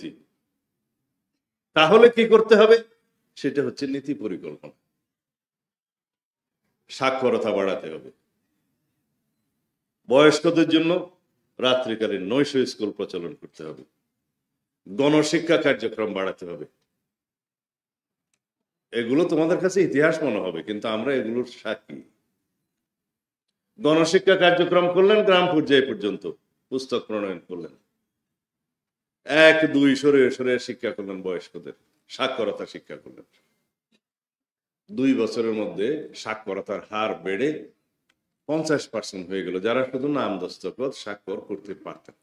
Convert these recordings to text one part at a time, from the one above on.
নীতি। তাহলে কি করতে হবে? সেটা হচ্ছে নীতি পরিকল্পনা। সাক্ষরতা বাড়াতে হবে। বয়স্কদের জন্য রাত্রিকালীন নৈশ স্কুল প্রচলন করতে হবে। গণশিক্ষা কার্যক্রম বাড়াতে হবে। এগুলো তোমাদের কাছে ইতিহাস মনে হবে, কিন্তু আমরা এগুলোর সাক্ষী। গণশিক্ষা কার্যক্রম করলেন গ্রাম পর্যায়ে পর্যন্ত, পুস্তক প্রণয়ন করলেন, 1-2 সরে সরে শিক্ষা করলেন, বয়স্কদের সাক্ষরতা শিক্ষা করলেন। 2 বছরের মধ্যে সাক্ষরতার হার বেড়ে 50% হয়ে গেল, যারা শুধু নাম দস্তখত স্বাক্ষর করতে পারতেন।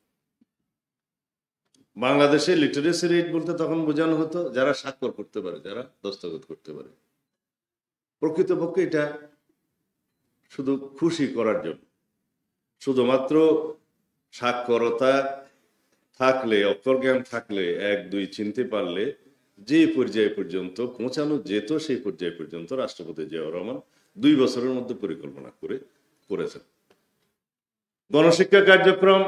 বাংলাদেশে লিটারেসি রেট বলতে তখন বোঝানো হতো যারা স্বাক্ষর করতে পারে, যারা দস্তখত করতে পারে। প্রকৃতপক্ষে এটা শুধু খুশি করার জন্য, শুধুমাত্র সাক্ষরতা থাকলে, অক্ষর জ্ঞান থাকলে, 1-2 চিনতে পারলে যে পর্যায়ে পর্যন্ত পৌঁছানো যেত, সেই পর্যায়ে পর্যন্ত রাষ্ট্রপতি জিয়াউর রহমান 2 বছরের মধ্যে পরিকল্পনা করেছেন। গণশিক্ষা কার্যক্রম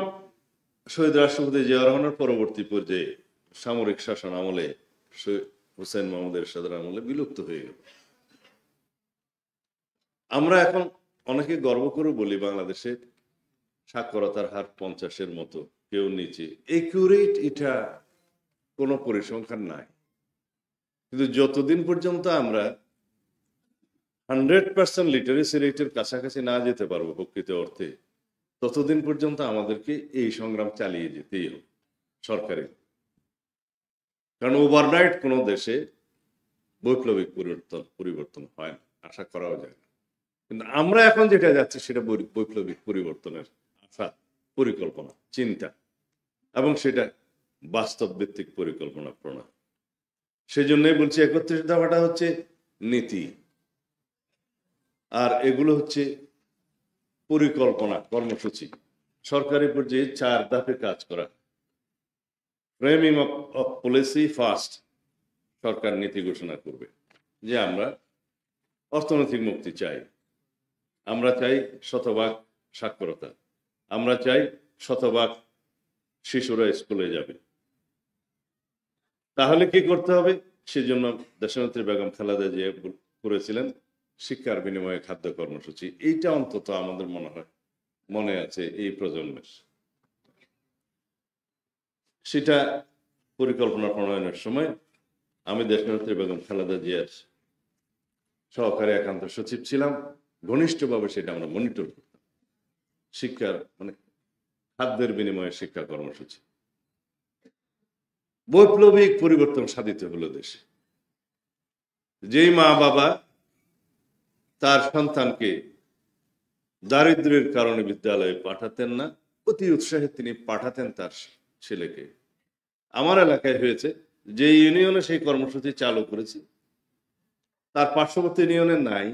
শহীদ রাষ্ট্রপতি জিয়াউর রহমানের পরবর্তী পর্যায়ে সামরিক শাসন আমলে, হুসেইন মোহাম্মদ এরশাদের আমলে বিলুপ্ত হয়ে গেল। আমরা এখন অনেকে গর্ব করে বলি বাংলাদেশে সাক্ষরতার হার 50-এর মতো, কেউ নিচে। একুরেট এটা কোনো পরিসংখ্যান নাই, কিন্তু যতদিন পর্যন্ত আমরা 100% লিটারেসি রেটের কাছাকাছি না যেতে পারবো প্রকৃত অর্থে, ততদিন পর্যন্ত আমাদেরকে এই সংগ্রাম চালিয়ে যেতেই হবে সরকারি। কারণ ওভারনাইট কোনো দেশে বৈপ্লবিক পরিবর্তন হয় না, আশা করাও যায় না। কিন্তু আমরা এখন যেটা যাচ্ছি সেটা বৈপ্লবিক পরিবর্তনের আশা, পরিকল্পনা, চিন্তা, এবং সেটা বাস্তব ভিত্তিক পরিকল্পনা প্রণয়ন। সেই জন্যই বলছি 31 দফাটা হচ্ছে নীতি, আর এগুলো হচ্ছে পরিকল্পনা, কর্মসূচি। সরকারি পর্যায়ে 4 ধাপে কাজ করা। ফ্রেমিং অফ পলিসি ফার্স্ট, সরকার নীতি ঘোষণা করবে যে আমরা অর্থনৈতিক মুক্তি চাই, আমরা চাই শতভাগ সাক্ষরতা, আমরা চাই শতভাগ শিশুরা স্কুলে যাবে। তাহলে কি করতে হবে? সেজন্য দেশনেত্রী বেগম খালেদা জিয়া করেছিলেন শিক্ষার বিনিময়ে খাদ্য কর্মসূচি। এইটা অন্তত আমাদের মনে হয় মনে আছে এই প্রজন্মের। সেটা পরিকল্পনা প্রণয়নের সময় আমি দেশনেত্রী বেগম খালেদা জিয়ার সহকারী একান্ত সচিব ছিলাম, ঘনিষ্ঠভাবে সেটা আমরা মনিটর করতাম। শিক্ষার মানে খাদ্যের বিনিময়ে শিক্ষা কর্মসূচি। বৈপ্লবিক পরিবর্তন সাধিত হলো দেশে। যেই মা বাবা তার সন্তানকে দারিদ্র্যের কারণে বিদ্যালয়ে পাঠাতেন না, অতি উৎসাহে তিনি পাঠাতেন তার ছেলেকে। আমার এলাকায় হয়েছে, যে ইউনিয়নে সেই কর্মসূচি চালু করেছি তার পার্শ্ববর্তী ইউনিয়নে নাই,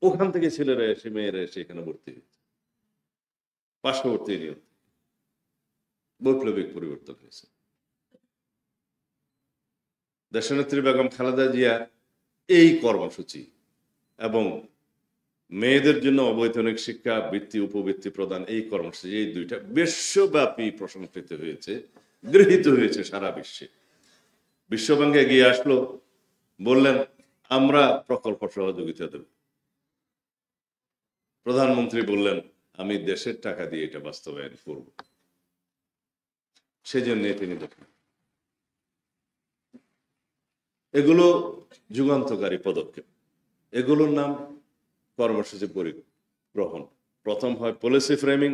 ওখান থেকে ছেলেরা এসে, মেয়েরা এসে এখানে ভর্তি হয়েছে। পার্শ্ববর্তী ইউনিয়ন। বৈপ্লবিক পরিবর্তন হয়েছে। দেশনেত্রী বেগম খালেদা জিয়া এই কর্মসূচি এবং মেয়েদের জন্য অবৈতনিক শিক্ষা, বৃত্তি, উপবৃত্তি প্রদান, এই কর্মসূচি, এই দুইটা বিশ্বব্যাপী প্রশংসিত হয়েছে, গৃহীত হয়েছে সারা বিশ্বে। বিশ্বব্যাংক এগিয়ে আসলো, বললেন আমরা প্রকল্প সহযোগিতা দেব। প্রধানমন্ত্রী বললেন আমি দেশের টাকা দিয়ে এটা বাস্তবায়ন করব। সেজন্য তিনি দেখেন এগুলো যুগান্তকারী পদক্ষেপ। এগুলোর নাম কর্মসূচি পরিগ্রহণ। প্রথম হয় পলিসি ফ্রেমিং,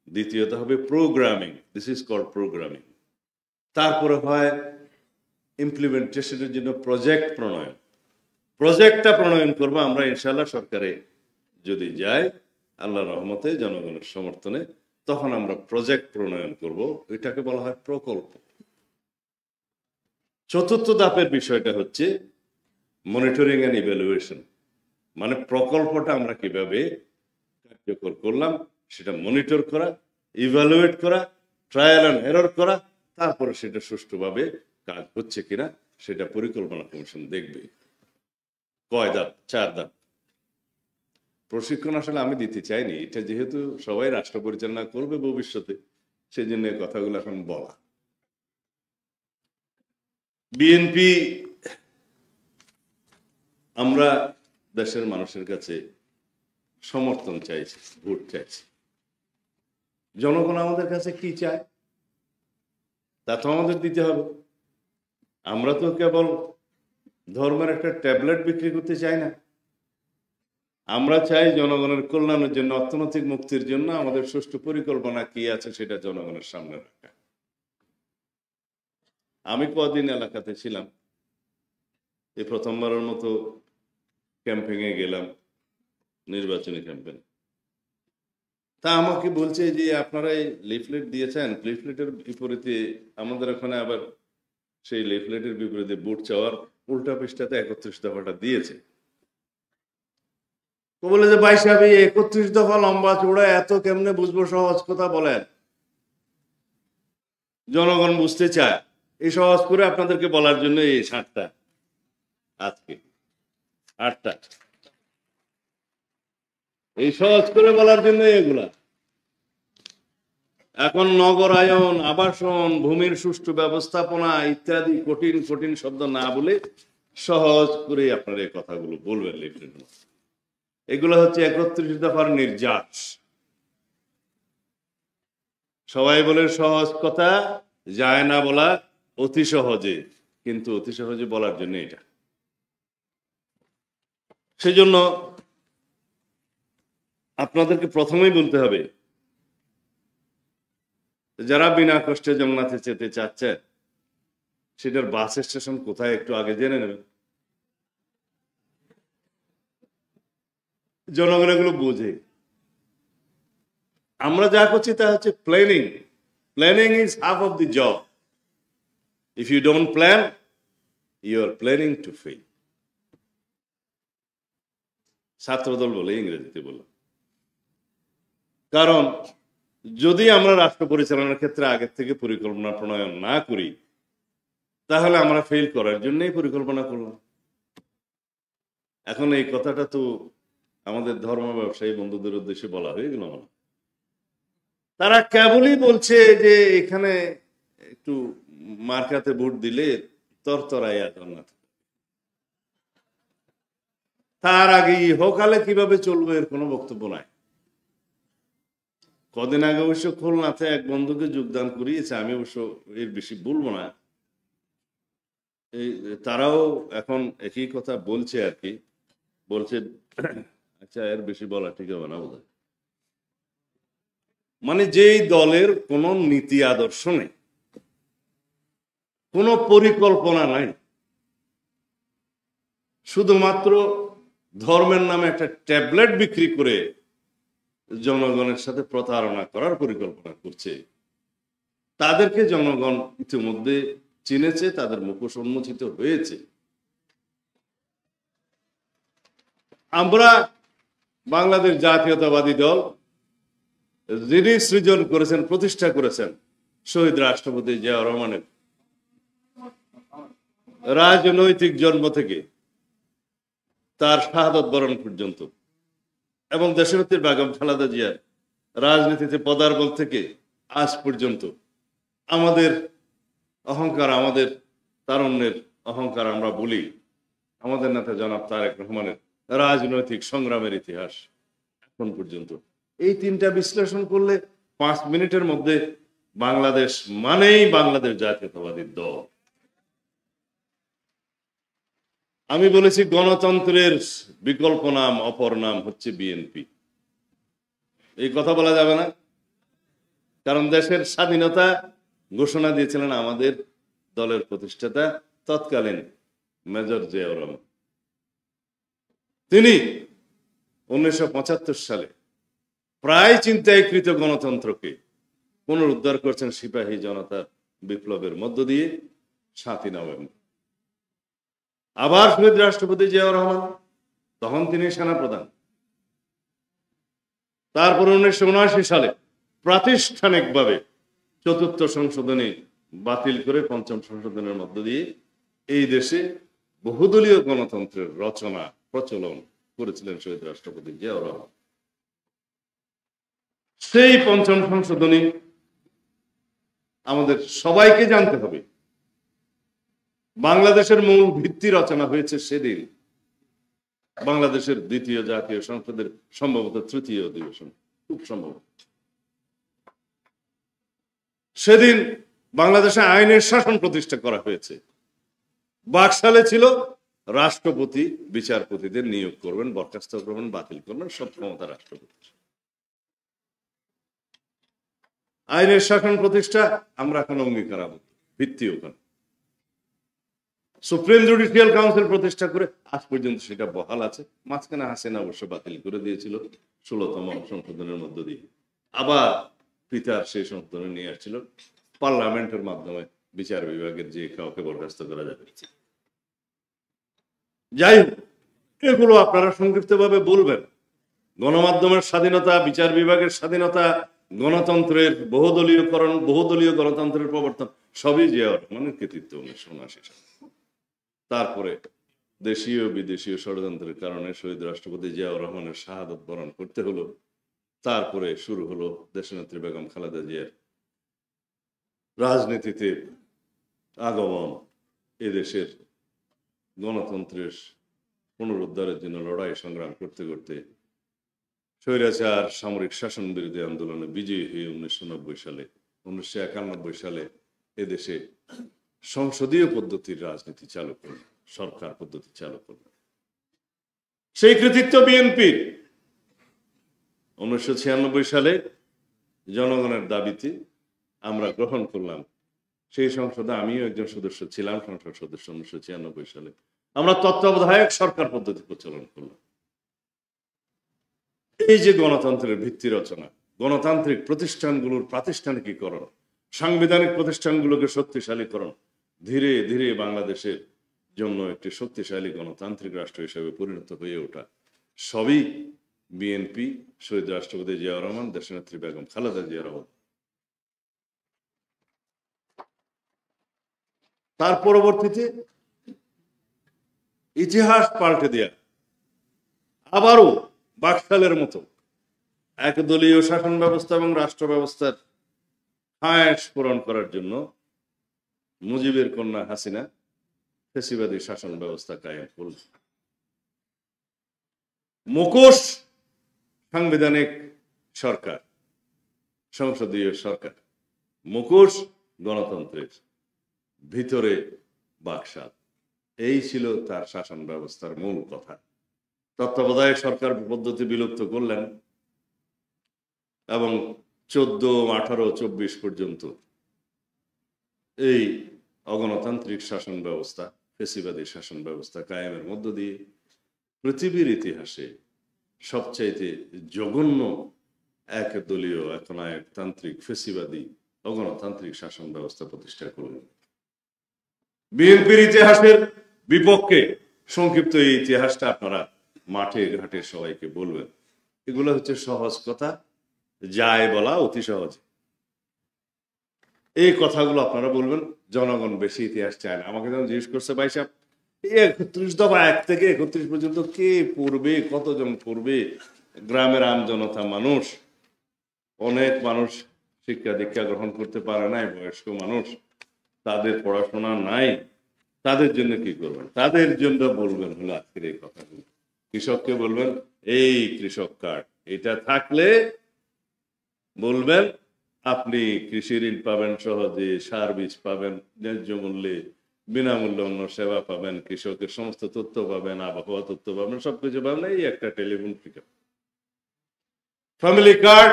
দ্বিতীয়ত হবে programming, this is called programming. তারপরে হয় ইমপ্লিমেন্টেশনের জন্য প্রজেক্ট প্রণয়ন। প্রজেক্টটা প্রণয়ন করবো আমরা ইনশাআল্লাহ, সরকারে যদি যাই আল্লাহর রহমতে, জনগণের সমর্থনে, তখন আমরা প্রজেক্ট প্রণয়ন করব। এটাকে বলা হয় প্রকল্প। চতুর্থ ধাপের বিষয়টা হচ্ছে মনিটরিং এন্ড ইভ্যালুয়েশন, মানে প্রকল্পটা আমরা কিভাবে কার্যকর করলাম সেটা মনিটর করা, ইভ্যালুয়েট করা, ট্রায়াল এন্ড এরর করা, তারপরে সেটা সুষ্ঠুভাবে কাজ হচ্ছে কিনা সেটা পরিকল্পনা কমিশন দেখবে। কয় ধাপ? 4 ধাপ। প্রশিক্ষণ আসলে আমি দিতে চাইনি, এটা যেহেতু সবাই রাষ্ট্র পরিচালনা করবে ভবিষ্যতে, সেই জন্য কথাগুলো এখন বলা। বিএনপি আমরা দেশের মানুষের কাছে সমর্থন চাইছি, ভোট চাইছি। জনগণ আমাদের কাছে কি চায় তা তো আমাদের দিতে হবে। আমরা তো কেবল ধর্মের একটা ট্যাবলেট বিক্রি করতে চাই না। আমরা চাই জনগণের কল্যাণের জন্য, অর্থনৈতিক মুক্তির জন্য আমাদের সুষ্ঠু পরিকল্পনা কি আছে সেটা জনগণের সামনে রাখা। আমি কদিন এলাকাতে ছিলাম, এই প্রথমবারের মতো ক্যাম্পেইনে গেলাম, নির্বাচনী ক্যাম্পেইন। তা আমাকে বলছে যে আপনারা এই লিফলেট দিয়েছেন, লিফলেটের বিপরীতে আমাদের ওখানে আবার সেই লিফলেটের বিপরীতে ভোট চাওয়ার উল্টা পৃষ্ঠাতে 31 দফাটা দিয়েছে। তো বলে যে ভাই সাহেব, এই 31 দফা লম্বা চূড়া এত কেমনে বুঝবো, সহজ কথা বলেন। জনগণ বুঝতে চায়, এই সহজ করে আপনাদেরকে বলার জন্য এই 7টা, আজকে 8টা, এই সহজ করে বলার জন্য এগুলা। এখন নগরায়ন, আবাসন, ভূমির সুষ্ঠু ব্যবস্থাপনা ইত্যাদি কঠিন কঠিন শব্দ না বলে সহজ করে আপনারা এই কথাগুলো বলবেন লিফলেট। এগুলো হচ্ছে 31 দফার নির্যাস। সবাই বলে সহজ কথা যায় না বলা অতি সহজে, কিন্তু অতি সহজে বলার জন্য এটা। সেজন্য আপনাদেরকে প্রথমেই বলতে হবে, যারা বিনা কষ্টে জান্নাতে যেতে চাচ্ছে সেটার বাস স্টেশন কোথায় একটু আগে জেনে নেবেন। জনগণ এগুলো বোঝে। আমরা যা করছি তা হচ্ছে planning. Planning is half of the job. If you don't plan, you are planning to fail. ছাত্রদল বলে, ইংরেজিতে বললাম। কারণ যদি আমরা রাষ্ট্র পরিচালনার ক্ষেত্রে আগের থেকে পরিকল্পনা প্রণয়ন না করি, তাহলে আমরা ফেল করার জন্যই পরিকল্পনা করলাম। এখন এই কথাটা তো আমাদের ধর্ম ব্যবসায়ী বন্ধুদের উদ্দেশ্যে বলা হয়ে গেল না। তারা কেবলই বলছে যে এখানে একটু মার্কাতে ভোট দিলে তরতরাইয়া জান্নাত, তার আগে ইহকালে কিভাবে চলবে এর কোনো বক্তব্য নাই। কদিন আগে অবশ্য খুলনাতে এক বন্ধুকে যোগদান করিয়েছে, আমি অবশ্য এর বেশি বলবো না। তারাও এখন একই কথা বলছে আর কি, বলছে আচ্ছা এর বেশি বলা ঠিক হবে না বোধহয়। মানে যেই দলের কোনো নীতি আদর্শ নেই, কোনো পরিকল্পনা নাই, শুধুমাত্র ধর্মের নামে একটা ট্যাবলেট বিক্রি করে জনগণের সাথে প্রতারণা করার পরিকল্পনা করছে, তাদেরকে জনগণ ইতিমধ্যে চিনেছে, তাদের মুখোশ উন্মোচিত হয়েছে। আমরা বাংলাদেশ জাতীয়তাবাদী দল, যিনি সৃজন করেছেন, প্রতিষ্ঠা করেছেন শহীদ রাষ্ট্রপতি জিয়াউর রহমানের রাজনৈতিক জন্ম থেকে তার শাহাদত বরণ পর্যন্ত, এবং দেশনেত্রী বেগম খালেদা জিয়ার রাজনীতিতে পদার্পণ থেকে আজ পর্যন্ত আমাদের অহংকার, আমাদের তারুণ্যের অহংকার আমরা বলি আমাদের নেতা জনাব তারেক রহমানের রাজনৈতিক সংগ্রামের ইতিহাস এখন পর্যন্ত। এই 3টা বিশ্লেষণ করলে 5 মিনিটের মধ্যে বাংলাদেশ মানেই বাংলাদেশ জাতীয়তাবাদী দল। আমি বলেছি গণতন্ত্রের বিকল্প নাম, অপর নাম হচ্ছে বিএনপি। এই কথা বলা যাবে না, কারণ দেশের স্বাধীনতা ঘোষণা দিয়েছিলেন আমাদের দলের প্রতিষ্ঠাতা তৎকালীন মেজর জিয়াউর রহমান। তিনি 1975 সালে প্রায় চিন্তায়কৃত গণতন্ত্রকে পুনরুদ্ধার করছেন সিপাহী জনতার বিপ্লবের মধ্য দিয়ে 7ই নভেম্বর। আবার শহীদ রাষ্ট্রপতি জিয়াউর রহমান, তখন তিনি সেনাপ্রধান। তারপর 1979 সালে প্রাতিষ্ঠানিকভাবে 4র্থ সংশোধনী বাতিল করে 5ম সংশোধনের মধ্য দিয়ে এই দেশে বহুদলীয় গণতন্ত্রের রচনা, প্রচলন করেছিলেন শহীদ রাষ্ট্রপতি জিয়াউর রহমান। সেই 5ম সংশোধনী আমাদের সবাইকে জানতে হবে বাংলাদেশের মূল ভিত্তি রচনা হয়েছে সেদিন, বাংলাদেশের দ্বিতীয় জাতীয় সংসদের সম্ভবত তৃতীয় অধিবেশন, খুব সম্ভবত। সেদিন বাংলাদেশে আইনের শাসন প্রতিষ্ঠা করা হয়েছে। বাকশালে ছিল রাষ্ট্রপতি বিচারপতিদের নিয়োগ করবেন, বরখাস্ত করবেন, বাতিল করবেন, সব ক্ষমতা রাষ্ট্রপতি। আইনের শাসন প্রতিষ্ঠা আমরা এখন অঙ্গীকার, ভিত্তি ওখানে। সুপ্রিম জুডিশিয়াল কাউন্সিল প্রতিষ্ঠা করে আজ পর্যন্ত সেটা বহাল আছে। মাঝখানে হাসিনা অবশ্য বাতিল করে দিয়েছিল 16তম সংশোধনের মধ্য দিয়ে। আবার পিতার সেই সংশোধনে নিয়ে আসছিল পার্লামেন্টের মাধ্যমে বিচার বিভাগের যে কাউকে বরখাস্ত করা যাবে। যাই হোক, এগুলো আপনারা সংক্ষিপ্তভাবে বলবেন। গণমাধ্যমের স্বাধীনতা, বিচার বিভাগের স্বাধীনতা, গণতন্ত্রের বহুদলীয়করণ, বহুদলীয় গণতন্ত্রের প্রবর্তন সবই জিয়াউর রহমানের কৃতিত্ব 1979 সালে। তারপরে দেশীয় বিদেশীয় ষড়যন্ত্রের কারণে শহীদ রাষ্ট্রপতি জিয়াউর রহমানের শাহাদত বরণ করতে হলো। তারপরে শুরু হলো দেশনেত্রী বেগম খালেদা জিয়ার রাজনীতিতে আগমন, এদেশের গণতন্ত্রের পুনরুদ্ধারের জন্য লড়াই সংগ্রাম করতে করতে স্বৈরাচার সামরিক শাসন বিরোধী আন্দোলনে বিজয়ী হয়ে 1991 সালে এদেশে সংসদীয় পদ্ধতির রাজনীতি চালু করল, সরকার পদ্ধতি চালু করল। সেই কৃতিত্ব বিএনপির। 1996 সালে জনগণের দাবিতে আমরা গ্রহণ করলাম, সেই সংসদে আমিও একজন সদস্য ছিলাম, সংসদ সদস্য। 1996 সালে আমরা তত্ত্বাবধায়ক সরকার পদ্ধতি প্রচলন করলাম। এই যে গণতন্ত্রের ভিত্তি রচনা, গণতান্ত্রিক প্রতিষ্ঠানগুলোর প্রাতিষ্ঠানিকীকরণ, সাংবিধানিক প্রতিষ্ঠানগুলোকে শক্তিশালীকরণ, ধীরে ধীরে বাংলাদেশের জন্য একটি শক্তিশালী গণতান্ত্রিক রাষ্ট্র হিসেবে পরিণত হয়ে ওঠা, সবই বিএনপি, শহীদ রাষ্ট্রপতি জিয়াউর রহমান, দেশনেত্রী বেগম খালেদা জিয়া রহমান। তার পরবর্তীতে ইতিহাস পাল্টে দেয়া, আবারও বাকশালের মতো একদলীয় শাসন ব্যবস্থা এবং রাষ্ট্র ব্যবস্থার খায়েশ পূরণ করার জন্য মুজিবের কন্যা হাসিনা ফ্যাসিবাদী শাসন ব্যবস্থা কায়েম করল। মুখোশ সাংবিধানিক সরকার, সংসদীয় সরকার, মুখোশ গণতন্ত্রের, ভিতরে বাকশাল। এই ছিল তার শাসন ব্যবস্থার মূল কথা। তত্ত্বাবধায়ক সরকার পদ্ধতি বিলুপ্ত করলেন এবং 14, 18, 24 পর্যন্ত এই অগণতান্ত্রিক শাসন ব্যবস্থা, ফ্যাসিবাদী শাসন ব্যবস্থা কায়েমের মধ্য দিয়ে পৃথিবীর ইতিহাসে সবচাইতে জঘন্য একদলীয় একনায়কতান্ত্রিক ফ্যাসিবাদী অগণতান্ত্রিক শাসন ব্যবস্থা প্রতিষ্ঠা করলেন। বিএনপির ইতিহাসের বিপক্ষে সংক্ষিপ্ত এই ইতিহাসটা আপনারা মাঠে ঘাটে সবাইকে বলবেন। এগুলো হচ্ছে সহজ কথা, যায় বলা অতি সহজ। এই কথাগুলো আপনারা বলবেন। জনগণ বেশি ইতিহাস চায় না। আমাকে যখন জিজ্ঞেস করছে, ভাই সাহেব 31 দফা 1 থেকে 31 পর্যন্ত কে পড়বে, কতজন পড়বে? গ্রামের আমজনতা মানুষ, অনেক মানুষ শিক্ষা দীক্ষা গ্রহণ করতে পারে নাই, বয়স্ক মানুষ, তাদের পড়াশোনা নাই, তাদের জন্য কি করবেন? তাদের জন্য বলবেন হলো আজকের এই কথাগুলো। কৃষককে বলবেন এই কৃষক কার্ড, এটা থাকলে বলবেন আপনি কৃষি ঋণ পাবেন সহজে, সার বীজ পাবেন ন্যায্য মূল্যে, বিনামূল্যে অন্য সেবা পাবেন, কৃষকের সমস্ত তথ্য পাবেন, আবহাওয়া তথ্য পাবেন, সবকিছু পাবেন, এই একটা টেলিফোন ফ্রি। ফ্যামিলি কার্ড,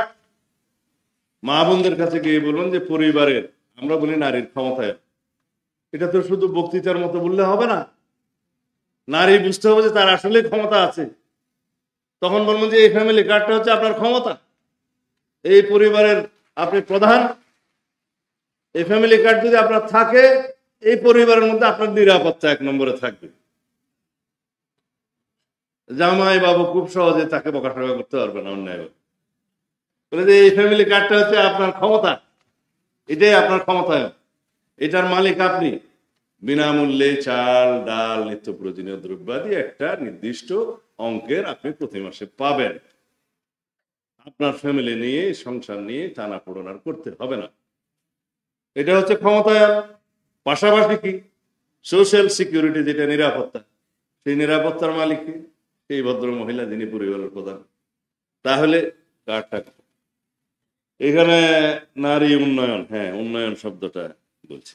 মা বোনদের কাছে গিয়ে বলবেন যে পরিবারের, আমরা বলি নারীর ক্ষমতায়, এটা তো শুধু বক্তৃতার মতো বললে হবে না, নারী বুঝতে হবে যে তার আসলে ক্ষমতা আছে। তখন বলবেন যে এই ফ্যামিলি কার্ডটা হচ্ছে আপনার ক্ষমতা, এই পরিবারের আপনি প্রধান, এই ফ্যামিলি কার্ড যদি আপনার থাকে, এই পরিবারের মধ্যে আপনার নিরাপত্তা 1 নম্বরে থাকবে। জামাই বাবু খুব সহজে তাকে বকাশকা করতে পারবে না অন্যায়। বলে যে এই ফ্যামিলি কার্ডটা হচ্ছে আপনার ক্ষমতা, এটাই আপনার ক্ষমতায়ন, এটার মালিক আপনি। বিনামূল্যে চাল, ডাল, নিত্য প্রয়োজনীয় দ্রব্যাদি একটা নির্দিষ্ট অঙ্কের আপনি প্রতি মাসে পাবেন। আপনার ফ্যামিলি নিয়ে, সংসার নিয়ে টানা পোড়ান করতে হবে না। এটা হচ্ছে ক্ষমতায়ন। পাশাপাশি কি সোশ্যাল সিকিউরিটি যেটা নিরাপত্তা, সেই নিরাপত্তার মালিক কে? সেই ভদ্র মহিলা যিনি পরিবারের প্রধান। তাহলে কার্ডটা এখানে নারী উন্নয়ন, হ্যাঁ উন্নয়ন শব্দটা বলছি,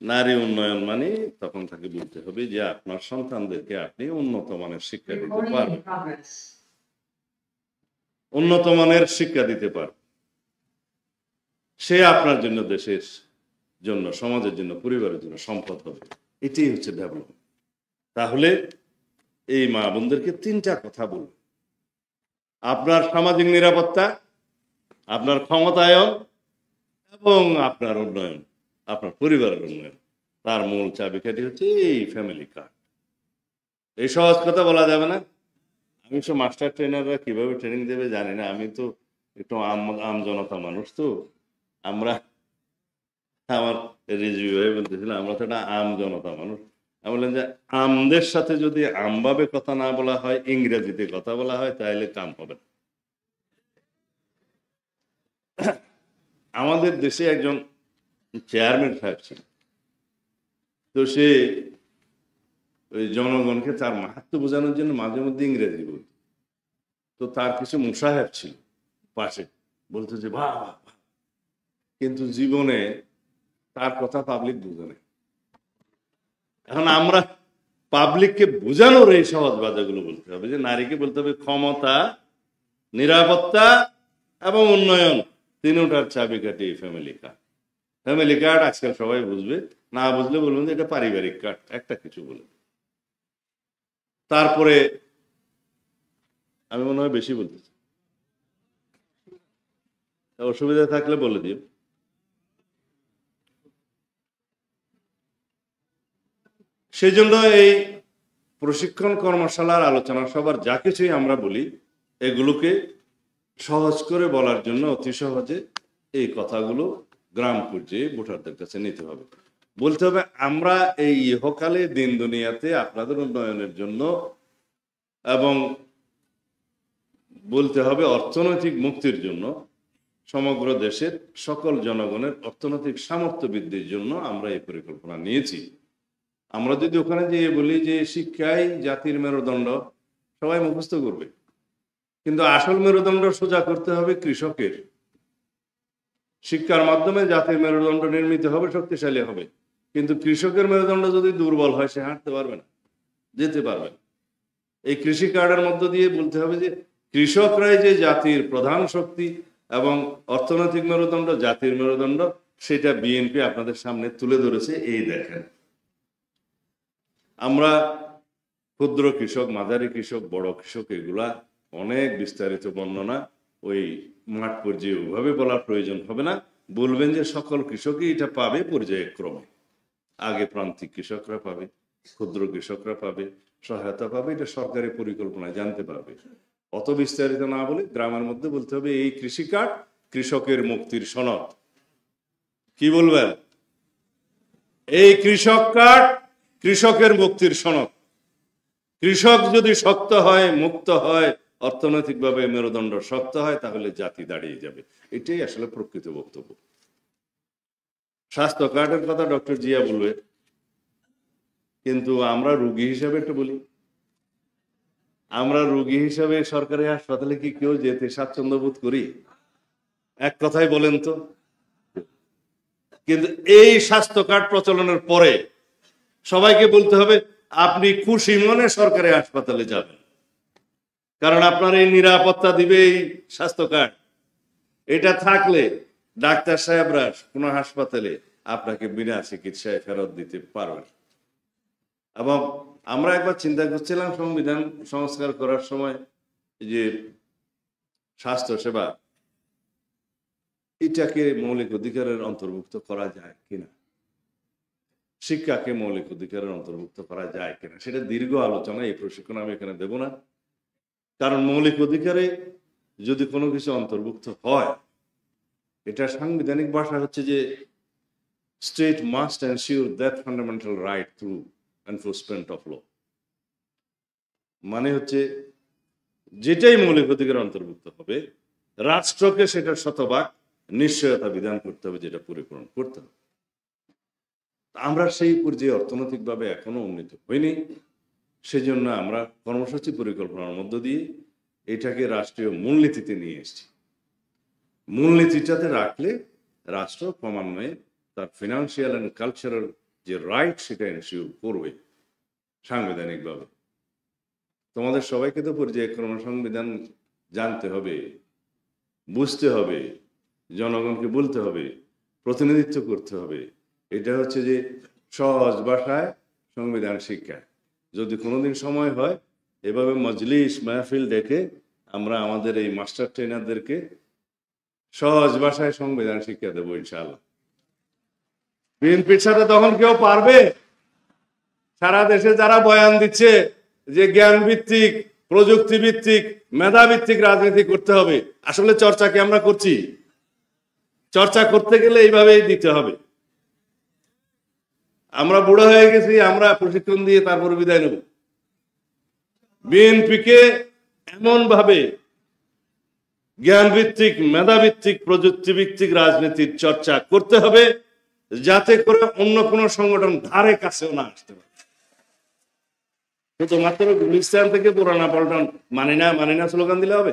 নারী উন্নয়ন মানে তখন তাকে বলতে হবে যে আপনার সন্তানদেরকে আপনি উন্নত মানের শিক্ষা দিতে পারবেন, উন্নত মানের শিক্ষা দিতে পারবেন, সে আপনার জন্য, দেশের জন্য, সমাজের জন্য, পরিবারের জন্য সম্পদ হবে। এটাই হচ্ছে ডেভেলপমেন্ট। তাহলে এই মা বোনদেরকে তিনটা কথা বলুন: আপনার সামাজিক নিরাপত্তা, আপনার ক্ষমতায়ন এবং আপনার উন্নয়ন, আপনার পরিবারের উন্নয়ন, তার মূল চাবিকাঠি হচ্ছে এই ফ্যামিলি কার্ড। এই সহজ কথা বলা যাবে না। আমি সব মাস্টার ট্রেনাররা কিভাবে ট্রেনিং দেবে জানি না, আমি তো একটু আম জনতা মানুষ, তো আমরা, আমার রিজভি ভাই বলতেছিলাম আমরা তো একটা আম জনতা মানুষ। আমি বললাম যে আমদের সাথে যদি আমভাবে কথা না বলা হয়, ইংরেজিতে কথা বলা হয়, তাহলে কাম হবে না। আমাদের দেশে একজন চেয়ারম্যান সাহেব ছিল, তো সে ওই জনগণকে তার মাহাত্ম্য বোঝানোর জন্য মাঝে মধ্যে ইংরেজি বলত। তো তার কিছু মুসাহেব ছিল পাশে, বলতো যে বাহ বাহ, কিন্তু জীবনে তার কথা পাবলিক বুঝে না। এখন আমরা পাবলিককে বোঝানোর এই সহজ বাজাগুলো বলতে হবে, যে নারীকে বলতে হবে ক্ষমতা, নিরাপত্তা এবং উন্নয়ন, তিনটার চাবিকাঠি ফ্যামিলি কার্ড। ফ্যামিলি কার্ড আজকাল সবাই বুঝবে, না বুঝলে বলবেন যে এটা পারিবারিক কার্ড, একটা কিছু বলে। তারপরে আমি মনে হয় বেশি বলতেছি, অসুবিধা থাকলে বলে দিও। সেই জন্য এই প্রশিক্ষণ কর্মশালার আলোচনা সবার যা কিছুই আমরা বলি, এগুলোকে সহজ করে বলার জন্য অতি সহজে এই কথাগুলো গ্রাম পর্যায়ে ভোটারদের কাছে নিতে হবে। বলতে হবে আমরা এই ইহকালে দিন দুনিয়াতে আপনাদের উন্নয়নের জন্য, এবং বলতে হবে অর্থনৈতিক মুক্তির জন্য, সমগ্র দেশের সকল জনগণের অর্থনৈতিক সামর্থ্য বৃদ্ধির জন্য আমরা এই পরিকল্পনা নিয়েছি। আমরা যদি ওখানে যেয়ে বলি যে শিক্ষাই জাতির মেরুদণ্ড, সবাই মুখস্থ করবে, কিন্তু আসল মেরুদণ্ড সোজা করতে হবে কৃষকের। শিক্ষার মাধ্যমে জাতির মেরুদণ্ড নির্মিত হবে, শক্তিশালী হবে, কিন্তু কৃষকের মেরুদণ্ড যদি দুর্বল হয় সে হাঁটতে পারবে না, যেতে পারবে না। এই কৃষি কার্ডের মধ্য দিয়ে বলতে হবে যে কৃষকরাই যে জাতির প্রধান শক্তি এবং অর্থনৈতিক মেরুদণ্ড, জাতির মেরুদণ্ড, সেটা বিএনপি আপনাদের সামনে তুলে ধরেছে। এই দেখেন, আমরা ক্ষুদ্র কৃষক, মাঝারি কৃষক, বড় কৃষক, এগুলা অনেক বিস্তারিত বর্ণনা ওই মাঠ পর্যায়ে ওইভাবে বলার প্রয়োজন হবে না। বলবেন যে সকল কৃষকই এটা পাবে পর্যায়ক্রমে, আগে প্রান্তিক কৃষকরা পাবে, ক্ষুদ্র কৃষকরা পাবে, সহায়তা পাবে, এটা সরকারি পরিকল্পনায় জানতে পারবে। অত বিস্তারিত না বলে গ্রামের মধ্যে বলতে হবে এই কৃষি কার্ড কৃষকের মুক্তির সনদ। কি বলবেন? এই কৃষক কার্ড কৃষকের মুক্তির সনদ। কৃষক যদি শক্ত হয়, মুক্ত হয়, অর্থনৈতিকভাবে মেরুদণ্ড শক্ত হয়, তাহলে জাতি দাঁড়িয়ে যাবে। এটাই আসলে প্রকৃত বক্তব্য। স্বাস্থ্য কার্ডের কথা ডক্টর জিয়া বলবে, কিন্তু আমরা রোগী হিসাবে একটু বলি, আমরা রোগী হিসাবে সরকারি হাসপাতালে কি কেউ যেতে স্বাচ্ছন্দ্য বোধ করি? এক কথাই বলেন তো। কিন্তু এই স্বাস্থ্য কার্ড প্রচলনের পরে সবাইকে বলতে হবে আপনি খুশি মনে সরকারি হাসপাতালে যাবেন, কারণ আপনার এই নিরাপত্তা দিবে এই স্বাস্থ্য কার্ড। এটা থাকলে ডাক্তার সাহেবরা কোনো হাসপাতালে আপনাকে বিনা চিকিৎসায় ফেরত দিতে পারবেন। এবং আমরা একবার চিন্তা করছিলাম সংবিধান সংস্কার করার সময় যে স্বাস্থ্য সেবা এটাকে মৌলিক অধিকারের অন্তর্ভুক্ত করা যায় কিনা, শিক্ষাকে মৌলিক অধিকারের অন্তর্ভুক্ত করা যায় কিনা, সেটা দীর্ঘ আলোচনা, এই প্রশিক্ষণ আমি এখানে দেব না। কারণ মৌলিক অধিকারে যদি কোনো কিছু অন্তর্ভুক্ত হয়, এটা সাংবিধানিক ভাষা হচ্ছে যে state must ensure that fundamental right through enforcement of law. মানে হচ্ছে যেটাই মৌলিক অধিকার অন্তর্ভুক্ত হবে, রাষ্ট্রকে সেটার শতভাগ নিশ্চয়তা বিধান করতে হবে, যেটা পরিপূরণ করতে হবে। আমরা সেই পর্যায়ে অর্থনৈতিকভাবে এখনো উন্নীত হইনি। সেজন্য আমরা কর্মসূচি পরিকল্পনার মধ্য দিয়ে এটাকে রাষ্ট্রীয় মূলনীতিতে নিয়ে এসেছি। মূলনীতিটাতে রাখলে রাষ্ট্র ক্রমান্বয়ে তার ফিনান্সিয়াল অ্যান্ড কালচারাল যে রাইট সেটা এনশিওর করবে সাংবিধানিকভাবে। তোমাদের সবাইকে তো পর্যায়ক্রমে সংবিধান জানতে হবে, বুঝতে হবে, জনগণকে বলতে হবে, প্রতিনিধিত্ব করতে হবে। এটা হচ্ছে যে সহজ ভাষায় সংবিধান শিক্ষা। যদি কোনোদিন সময় হয় এভাবে মজলিস মাহফিল ডেকে আমরা আমাদের এই মাস্টার ট্রেনারদেরকে সহজ ভাষায় সংবিধান শিক্ষা দেবো ইনশাআল্লাহ। বিএনপির সাথে তখন কেউ পারবে? সারা দেশে যারা বয়ান দিচ্ছে যে জ্ঞান ভিত্তিক, প্রযুক্তি ভিত্তিক, মেধা ভিত্তিক রাজনীতি করতে হবে, আসলে চর্চা কি আমরা করছি? চর্চা করতে গেলে এইভাবেই দিতে হবে। আমরা বুড়ো হয়ে গেছি, আমরা প্রশিক্ষণ দিয়ে তারপর বিদায় নেব। বিএনপিকে এমন ভাবে জ্ঞান ভিত্তিক, মেধা ভিত্তিক, প্রযুক্তি ভিত্তিক রাজনীতির চর্চা করতে হবে যাতে করে অন্য কোন সংগঠন ধারে কাছেও না আসতে পারে। শুধুমাত্র গুলিস্তান থেকে পুরানা পল্টন মানি না স্লোগান দিলে হবে?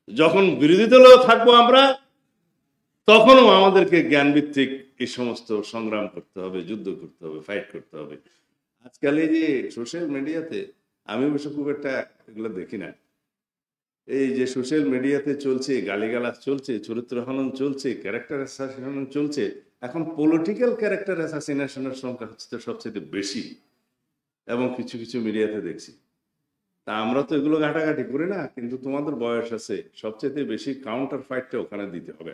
যখন বিরোধী দলেও থাকবো আমরা, তখনও আমাদেরকে জ্ঞান ভিত্তিক এই সমস্ত সংগ্রাম করতে হবে, যুদ্ধ করতে হবে, ফাইট করতে হবে। আজকাল এই যে সোশ্যাল মিডিয়াতে, আমি অবশ্য খুব একটা এগুলো দেখি না, এই যে সোশ্যাল মিডিয়াতে চলছে গালিগালাজ চলছে, চরিত্র হনন চলছে, ক্যারেক্টার অ্যাসাসিনেশন চলছে। এখন পলিটিক্যাল ক্যারেক্টার অ্যাসাসিনেশনের সংখ্যা হচ্ছে সবচেয়ে বেশি, এবং কিছু কিছু মিডিয়াতে দেখছি। তা আমরা তো এগুলো ঘাটাঘাটি করি না, কিন্তু তোমাদের বয়স আছে, সবচেয়ে বেশি কাউন্টার ফাইটটা ওখানে দিতে হবে।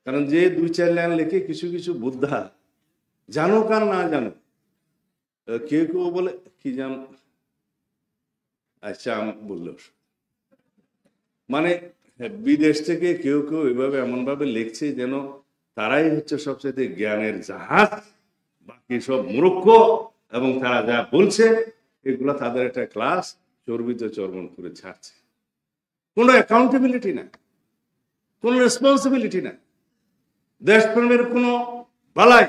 কারণ যে 2-4 লাইন লেখে কিছু কিছু বুদ্ধা, জানো কার না জানো, কেউ কেউ বলে কি জান, আচ্ছা বললো, মানে বিদেশ থেকে কেউ কেউ এভাবে এমন ভাবে লিখছে যেন তারাই হচ্ছে সবচেয়ে জ্ঞানের জাহাজ, বাকি সব মূর্খ, এবং তারা যা বলছে এগুলো তাদের একটা ক্লাস চর্বিত চর্বণ করে ছাড়ছে। কোনো অ্যাকাউন্টেবিলিটি না, কোনো রেসপন্সিবিলিটি না, দেশপ্রেমের কোনো বালাই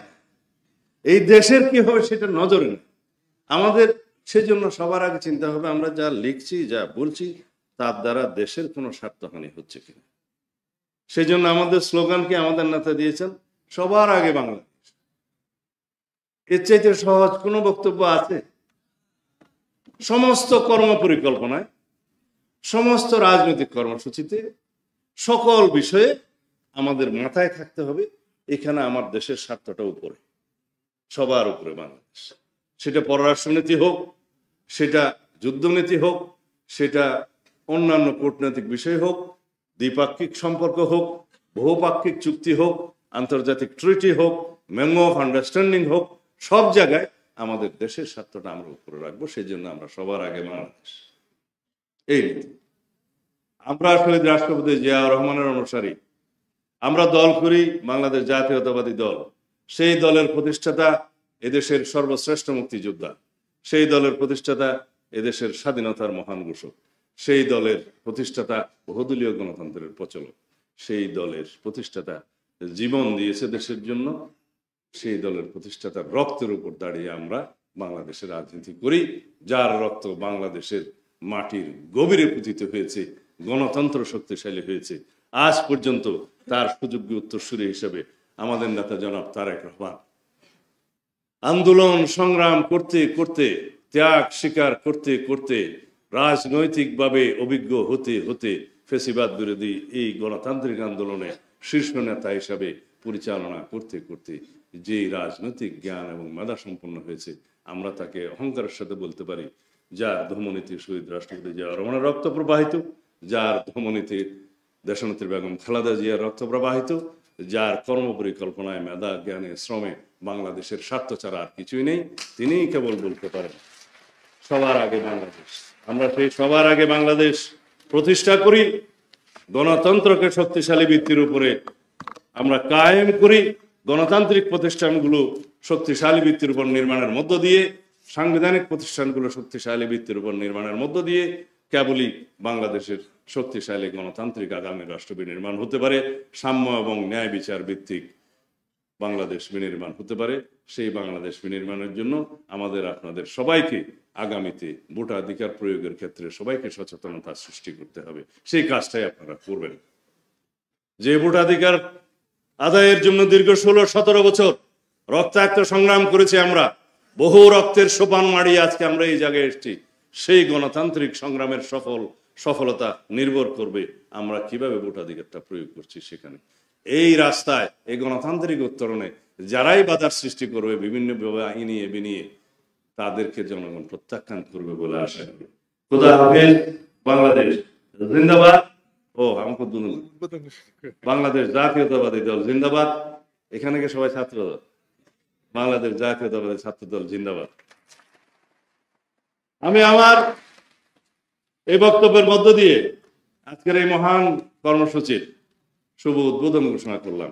এই দেশের কি হবে সেটা নজরে না। আমাদের সেজন্য সবার আগে চিন্তা হবে আমরা যা লিখছি, যা বলছি, তার দ্বারা দেশের কোনো স্বার্থহানি হচ্ছে কিনা। সেই জন্য আমাদের স্লোগানকে আমাদের নেতা দিয়েছেন, সবার আগে বাংলাদেশ। এর চাইতে সহজ কোনো বক্তব্য আছে? সমস্ত কর্ম পরিকল্পনায়, সমস্ত রাজনৈতিক কর্মসূচিতে, সকল বিষয়ে আমাদের মাথায় থাকতে হবে এখানে আমার দেশের স্বার্থটা উপরে, সবার উপরে বাংলাদেশ। সেটা পররাষ্ট্রনীতি হোক, সেটা যুদ্ধনীতি হোক, সেটা অন্যান্য কূটনৈতিক বিষয় হোক, দ্বিপাক্ষিক সম্পর্ক হোক, বহুপাক্ষিক চুক্তি হোক, আন্তর্জাতিক ট্রিটি হোক, মেমো অফ আন্ডারস্ট্যান্ডিং হোক, সব জায়গায় আমাদের দেশের স্বার্থটা আমরা উপরে রাখবো। সেই জন্য আমরা সবার আগে বাংলাদেশ, এই নীতি। আমরা শহীদ রাষ্ট্রপতি জিয়াউর রহমানের অনুসারী, আমরা দল করি বাংলাদেশ জাতীয়তাবাদী দল। সেই দলের প্রতিষ্ঠাতা এদেশের সর্বশ্রেষ্ঠ মুক্তিযোদ্ধা, সেই দলের প্রতিষ্ঠাতা এদেশের স্বাধীনতার মহান ঘোষক, সেই দলের প্রতিষ্ঠাতা বহুদলীয় গণতন্ত্রের প্রচলক, সেই দলের প্রতিষ্ঠাতা জীবন দিয়েছে দেশের জন্য, সেই দলের প্রতিষ্ঠাতার রক্তের উপর দাঁড়িয়ে আমরা বাংলাদেশের রাজনীতি করি, যার রক্ত বাংলাদেশের মাটির গভীরে পতিত হয়েছে, গণতন্ত্র শক্তিশালী হয়েছে। আজ পর্যন্ত তার সুযোগ্য উত্তরসূরি হিসেবে আমাদের নেতা জনাব তারেক রহমান আন্দোলন সংগ্রাম করতে করতে, ত্যাগ স্বীকার করতে করতে, রাজনৈতিকভাবে অভিজ্ঞ হতে হতে ফ্যাসিবাদ বিরোধী এই গণতান্ত্রিক আন্দোলনে শীর্ষ নেতা হিসাবে পরিচালনা করতে করতে যে রাজনৈতিক জ্ঞান এবং মেধা সম্পন্ন হয়েছে, আমরা তাকে অহংকারের সাথে বলতে পারি, যার ধমনীতে শহীদ রাষ্ট্রপতি জিয়াউর রহমানের রক্ত প্রবাহিত, যার ধমনীতে দেশনেত্রী বেগম খালেদা জিয়ার রক্ত প্রবাহিত, যার কর্মপরিকল্পনায়, মেধা, জ্ঞানে, শ্রমে বাংলাদেশের স্বার্থ ছাড়া আর কিছুই নেই, তিনিই কেবল বলতে পারেন সবার আগে বাংলাদেশ। আমরা সেই সবার আগে বাংলাদেশ প্রতিষ্ঠা করি, গণতন্ত্রকে শক্তিশালী ভিত্তির উপরে আমরা কায়েম করি, গণতান্ত্রিক প্রতিষ্ঠানগুলো শক্তিশালী ভিত্তির উপর নির্মাণের মধ্য দিয়ে, সাংবিধানিক প্রতিষ্ঠানগুলো শক্তিশালী ভিত্তির উপর নির্মাণের মধ্য দিয়ে কেবলই বাংলাদেশের শক্তিশালী গণতান্ত্রিক আগামী রাষ্ট্র নির্মাণ হতে পারে, সাম্য এবং ন্যায় বিচার ভিত্তিক বাংলাদেশ বিনির্মাণ হতে পারে। সেই বাংলাদেশ বিনির্মাণের জন্য আমাদের আপনাদের সবাইকে আগামীতে ভোটাধিকার প্রয়োগের ক্ষেত্রে সবাইকে সচেতনতা সৃষ্টি করতে হবে। সেই কাজটাই আপনারা করবেন। যে ভোটাধিকার আদায়ের জন্য দীর্ঘ 16-17 বছর রক্তাক্ত সংগ্রাম করেছি আমরা, বহু রক্তের সোপান মাড়িয়ে আজকে আমরা এই জায়গায় এসেছি, সেই গণতান্ত্রিক সংগ্রামের সফলতা নির্ভর করবে আমরা কিভাবে ভোটাধিকারটা প্রয়োগ করছি সেখানে। এই রাস্তায় এই গণতান্ত্রিক উত্তরণে যারাই বাধার সৃষ্টি করবে বিভিন্ন আইনিয়ে বিনিয়ে, তাদেরকে জনগণ প্রত্যাখ্যান করবে বলে আশা করি। খোদা হাফেজ। বাংলাদেশ জিন্দাবাদ। ও আমাকে বাংলাদেশ জাতীয়তাবাদী দল জিন্দাবাদ। এখানে কি সবাই ছাত্র দল? বাংলাদেশ জাতীয়তাবাদী ছাত্র দল জিন্দাবাদ। আমি আমার এই বক্তব্যের মধ্য দিয়ে আজকের এই মহান কর্মসূচির শুভ উদ্বোধন ঘোষণা করলাম।